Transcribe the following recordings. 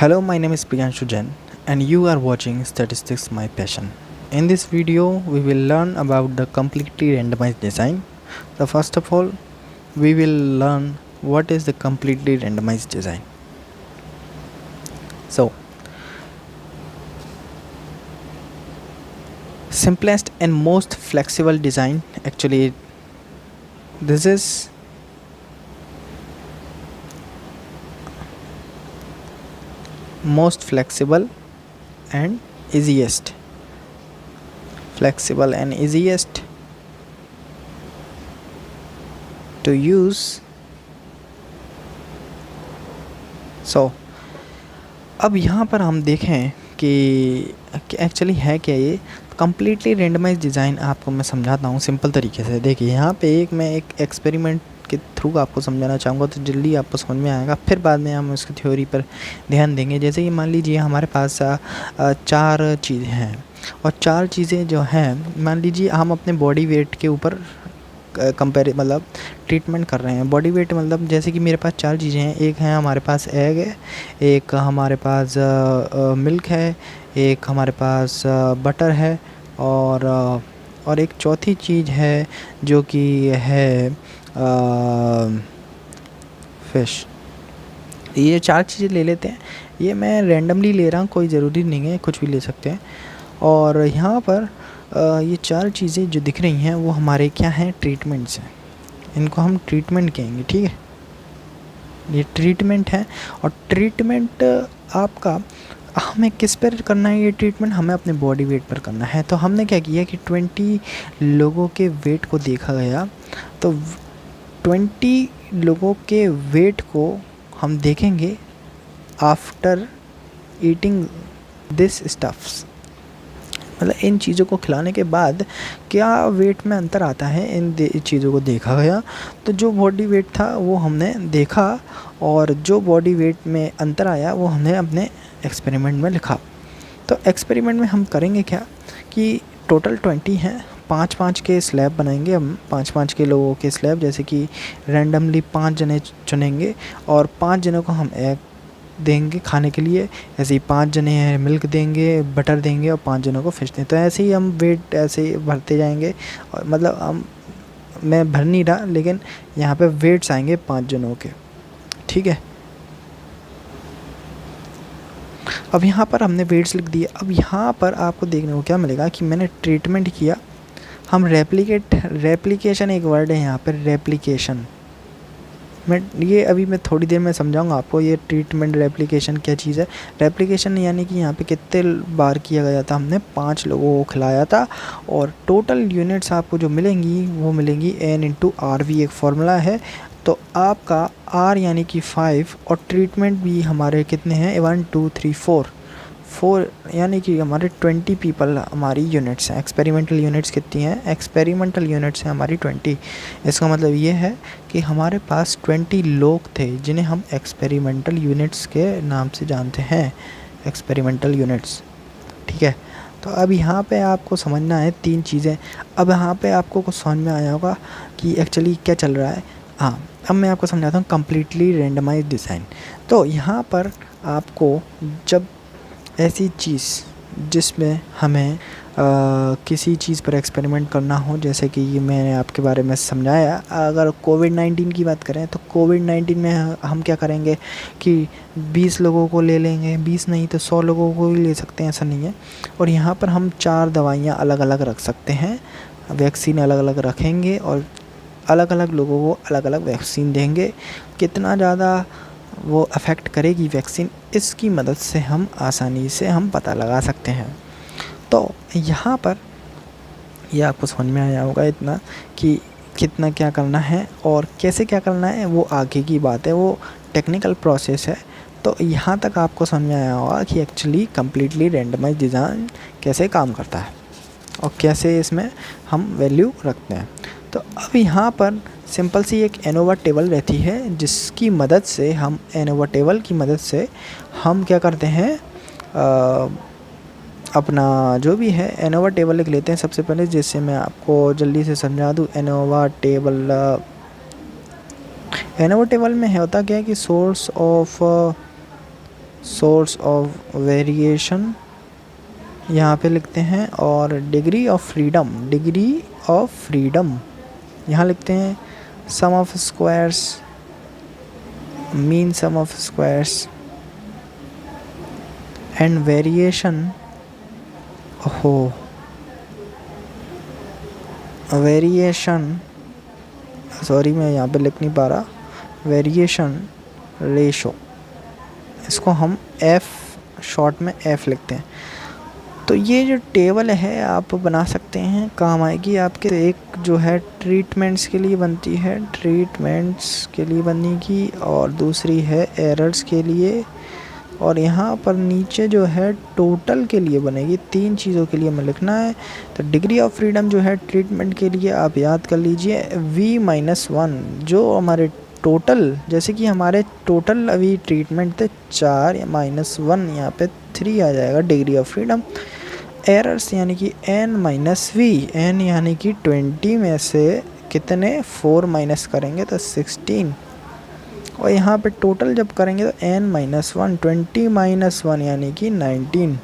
Hello, my name is Priyanshu Jain and you are watching Statistics My Passion. In this video, we will learn about the completely randomized design. So first of all, we will learn what is the completely randomized design. So, simplest and most flexible design, actually this is most flexible and easiest to use. So अब यहाँ पर हम देखें कि actually है क्या ये completely randomise design. आपको मैं समझाता हूँ सिंपल तरीके से। देखिए यहाँ पे मैं एक एक्सपेरिमेंट के थ्रू आपको समझाना चाहूँगा तो जल्दी आपको समझ में आएगा, फिर बाद में हम उसकी थ्योरी पर ध्यान देंगे। जैसे कि मान लीजिए हमारे पास 4 चीज़ें हैं और 4 चीज़ें जो हैं, मान लीजिए हम अपने बॉडी वेट के ऊपर मतलब ट्रीटमेंट कर रहे हैं। बॉडी वेट मतलब जैसे कि मेरे पास 4 चीज़ें हैं। एक है हमारे पास एग है, एक हमारे पास मिल्क है, एक हमारे पास बटर है और एक चौथी चीज़ है जो कि है फिश। ये 4 चीज़ें ले लेते हैं। ये मैं रैंडमली ले रहा हूँ, कोई ज़रूरी नहीं है, कुछ भी ले सकते हैं। और यहाँ पर ये 4 चीज़ें जो दिख रही हैं वो हमारे क्या हैं, ट्रीटमेंट्स हैं। इनको हम ट्रीटमेंट कहेंगे, ठीक है। ये ट्रीटमेंट है और ट्रीटमेंट आपका हमें किस पर करना है? ये ट्रीटमेंट हमें अपने बॉडी वेट पर करना है। तो हमने क्या किया कि 20 लोगों के वेट को देखा गया। तो 20 लोगों के वेट को हम देखेंगे आफ्टर ईटिंग दिस स्टफ्स, मतलब इन चीज़ों को खिलाने के बाद क्या वेट में अंतर आता है। इन चीज़ों को देखा गया तो जो बॉडी वेट था वो हमने देखा और जो बॉडी वेट में अंतर आया वो हमने अपने एक्सपेरिमेंट में लिखा। तो एक्सपेरिमेंट में हम करेंगे क्या कि टोटल 20 हैं, 5-5 के स्लैब बनाएंगे हम, 5-5 के लोगों के स्लैब। जैसे कि रैंडमली 5 जने चुनेंगे और 5 जनों को हम एग देंगे खाने के लिए। ऐसे ही 5 जने हैं मिल्क देंगे, बटर देंगे और 5 जनों को फिश देंगे। तो ऐसे ही हम वेट ऐसे ही भरते जाएंगे। और मतलब मैं भर नहीं रहा, लेकिन यहाँ पे वेट्स आएंगे 5 जनों के, ठीक है। अब यहाँ पर हमने वेट्स लिख दिए। अब यहाँ पर आपको देखने को क्या मिलेगा कि मैंने ट्रीटमेंट किया। हम रेप्लिकेशन एक वर्ड है यहाँ पर, रेप्लिकेशन। मैं थोड़ी देर में समझाऊंगा आपको ये ट्रीटमेंट रेप्लिकेशन क्या चीज़ है। रेप्लिकेशन यानी कि यहाँ पे कितने बार किया गया था, हमने 5 लोगों को खिलाया था और टोटल यूनिट्स आपको जो मिलेंगी वो मिलेंगी N/RV, एक फार्मूला है। तो आपका R यानी कि 5 और ट्रीटमेंट भी हमारे कितने हैं, 1 2 3 4 यानी कि हमारे 20 पीपल हमारी यूनिट्स हैं। एक्सपेरिमेंटल यूनिट्स कितनी हैं? एक्सपेरिमेंटल यूनिट्स हैं हमारी 20। इसका मतलब ये है कि हमारे पास 20 लोग थे जिन्हें हम एक्सपेरिमेंटल यूनिट्स के नाम से जानते हैं, एक्सपेरिमेंटल यूनिट्स, ठीक है। तो अब यहाँ पे आपको समझना है 3 चीज़ें। अब यहाँ पे आपको कुछ समझ में आया होगा कि एक्चुअली क्या चल रहा है। हाँ, अब मैं आपको समझाता हूँ कम्प्लीटली रेंडमाइज डिज़ाइन। तो यहाँ पर आपको जब ऐसी चीज़ जिसमें हमें किसी चीज़ पर एक्सपेरिमेंट करना हो, जैसे कि ये मैंने आपके बारे में समझाया। अगर कोविड-19 की बात करें तो कोविड-19 में हम क्या करेंगे कि 20 लोगों को ले लेंगे, 20 नहीं तो 100 लोगों को भी ले सकते हैं, ऐसा नहीं है। और यहाँ पर हम 4 दवाइयाँ अलग अलग रख सकते हैं, वैक्सीन अलग अलग रखेंगे और अलग अलग लोगों को अलग अलग वैक्सीन देंगे। कितना ज़्यादा वो अफेक्ट करेगी वैक्सीन, इसकी मदद से हम आसानी से हम पता लगा सकते हैं। तो यहाँ पर ये आपको समझ में आया होगा इतना कि कितना क्या करना है और कैसे क्या करना है, वो आगे की बात है, वो टेक्निकल प्रोसेस है। तो यहाँ तक आपको समझ में आया होगा कि एक्चुअली कम्प्लीटली रेंडमाइज डिज़ाइन कैसे काम करता है और कैसे इसमें हम वैल्यू रखते हैं। तो अब यहाँ पर सिंपल सी एक एनोवा टेबल रहती है जिसकी मदद से हम क्या करते हैं, अपना जो भी है एनोवा टेबल लिख लेते हैं सबसे पहले, जिससे मैं आपको जल्दी से समझा दूँ। एनोवा टेबल में होता क्या है कि source of source of variation यहाँ पे लिखते हैं, और डिग्री ऑफ फ्रीडम यहाँ लिखते हैं। Sum of squares, mean sum of squares and variation, sorry मैं यहाँ पे लिख नहीं पा रहा, वेरिएशन रेशो, इसको हम एफ शॉर्ट में एफ लिखते हैं। तो ये जो टेबल है आप बना सकते हैं, काम आएगी आपके। एक जो है ट्रीटमेंट्स के लिए बनती है, ट्रीटमेंट्स के लिए बनेगी, और दूसरी है एरर्स के लिए, और यहाँ पर नीचे जो है टोटल के लिए बनेगी। 3 चीज़ों के लिए हमें लिखना है। तो डिग्री ऑफ फ्रीडम जो है ट्रीटमेंट के लिए आप याद कर लीजिए V-1, जो हमारे टोटल, जैसे कि हमारे टोटल अभी ट्रीटमेंट थे 4 या -1, यहाँ पे 3 आ जाएगा डिग्री ऑफ फ्रीडम। एरर्स यानी कि N-V, N यानी कि 20 में से कितने 4 माइनस करेंगे तो 16, और यहाँ पे टोटल जब करेंगे तो N-1, 20 - 1 यानी कि 19।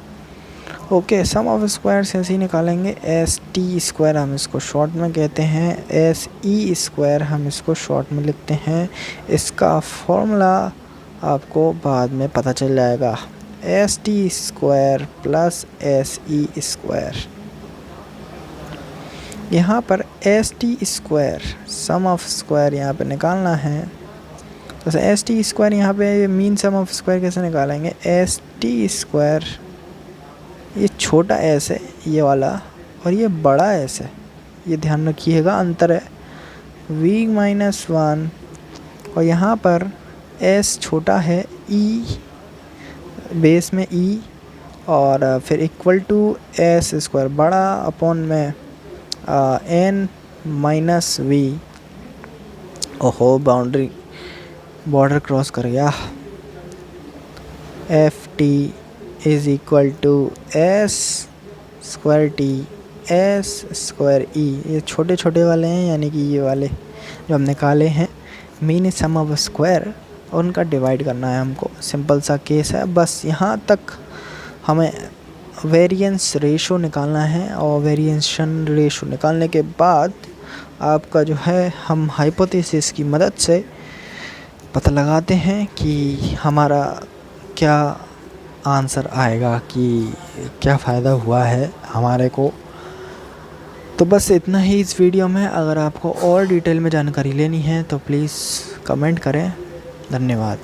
ओके, सम ऑफ स्क्वायर्स ऐसे ही निकालेंगे। ST² हम इसको शॉर्ट में कहते हैं, SE² हम इसको शॉर्ट में लिखते हैं। इसका फॉर्मूला आपको बाद में पता चल जाएगा, ST² + SE²। यहाँ पर ST² सम ऑफ स्क्वायर यहाँ पे निकालना है, तो ST² यहाँ पे मीन सम ऑफ स्क्वायर कैसे निकालेंगे। ST², ये छोटा s है ये वाला, और ये बड़ा s है, ये ध्यान रखिएगा, अंतर है। V-1, और यहाँ पर s छोटा है, e बेस में e, और फिर इक्वल टू S² बड़ा अपॉन में N-V। ओहो, बॉर्डर क्रॉस कर गया। FT = S²T S²E। ये छोटे छोटे वाले हैं, यानी कि ये वाले जो हम निकाले हैं मीन सम ऑफ स्क्वायर, उनका डिवाइड करना है हमको। सिंपल सा केस है, बस यहाँ तक हमें वेरिएंस रेशो निकालना है, और वेरिएशन रेशो निकालने के बाद आपका जो है हम हाइपोथेसिस की मदद से पता लगाते हैं कि हमारा क्या आंसर आएगा, कि क्या फ़ायदा हुआ है हमारे को। तो बस इतना ही इस वीडियो में। अगर आपको और डिटेल में जानकारी लेनी है तो प्लीज़ कमेंट करें। धन्यवाद।